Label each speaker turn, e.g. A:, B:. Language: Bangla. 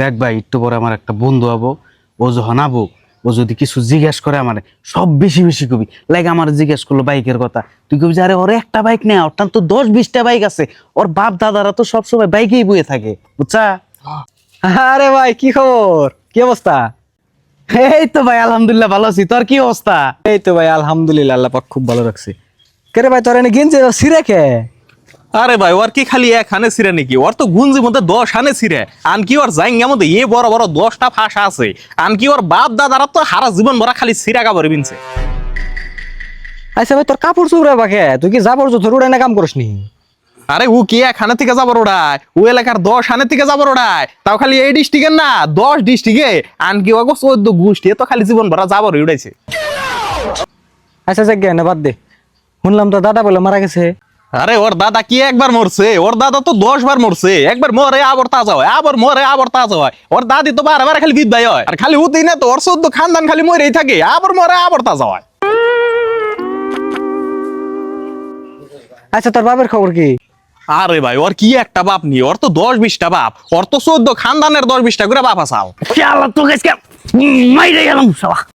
A: দেখ ভাই, একটু পরে আমার একটা বন্ধু হবো, ও যখন আবো, ও যদি কিছু জিজ্ঞেস করে আমার সব বেশি বেশি কবি। লাইক আমার জিজ্ঞেস করলো বাইকের কথা, তুই কবি যে আরে ওর একটা বাইক নেই, ওর তো 10-20টা বাইক আছে। ওর বাপ দাদারা তো সবসময় বাইকেই বয়ে থাকে, বুঝছা?
B: আরে ভাই, কি খবর? কি অবস্থা?
A: এই তো ভাই আলহামদুলিল্লাহ ভালো আছি, তোর কি অবস্থা?
B: এই তো ভাই আলহামদুলিল্লাহ, আল্লাহ পাক খুব ভালো রাখছে। কে রে ভাই, তোর এনে গেঞ্জি সিরে কে?
C: আরে ভাই, ওর কি খালি এক হানে ছিঁড়ে নাকি? ওর তো গুঞ্জির মধ্যে 10 হানে ছিঁড়ে। আনকি ওর জাইঙ্গার মধ্যে বড় বড় 10টা ফাঁসা আছে। আনকি ওর বাপ দাদারা তো হারা জীবন ভরা খালি ছিঁড়া কাপড় বিনছে।
B: আচ্ছা ভাই, তোর কাপড় চোপড়া বাকে তুই কি যাবর জোথর উড়াই না কাম করিস নি?
C: আরে ও কি এক হানে থেকে যাবো ওড়ায়? ও এলাকার 10 হানে থেকে যাবো ওড়ায়, তাও খালি এই ডিস্ট্রিক্টের না, 10 ডিস্ট্রিক্টে। আনকি ওগো 14 গোষ্ঠী তো খালি জীবন ভরা যাবর উড়াইছে।
B: আচ্ছা যাক গে না, বাদ দে। শুনলাম তো দাদা বলে মারা গেছে।
C: আরে ওর দাদা কি একবার মরছে? ওর দাদা তো 10 বার মরছে। একবার মরে আবার তাজা হয়, আবার মরে আবার তাজা হয়। ওর দাদি তো বারবার খালি বিধবাই হয়। আর খালি উতেই না তো, ওর 14 খানদান খালি মরেই থাকে, আবার মরে আবার তাজা হয়।
B: আচ্ছা তোর বাপের খবর কি?
C: আরে ভাই, ওর কি একটা বাপ নি, ওর তো 10-20টা বাপ। ওর তো 14 খানদানের 10-20টা করে বাপ আসাল।
A: শালা তোকে আজকে মাইরে গেলাম শালা।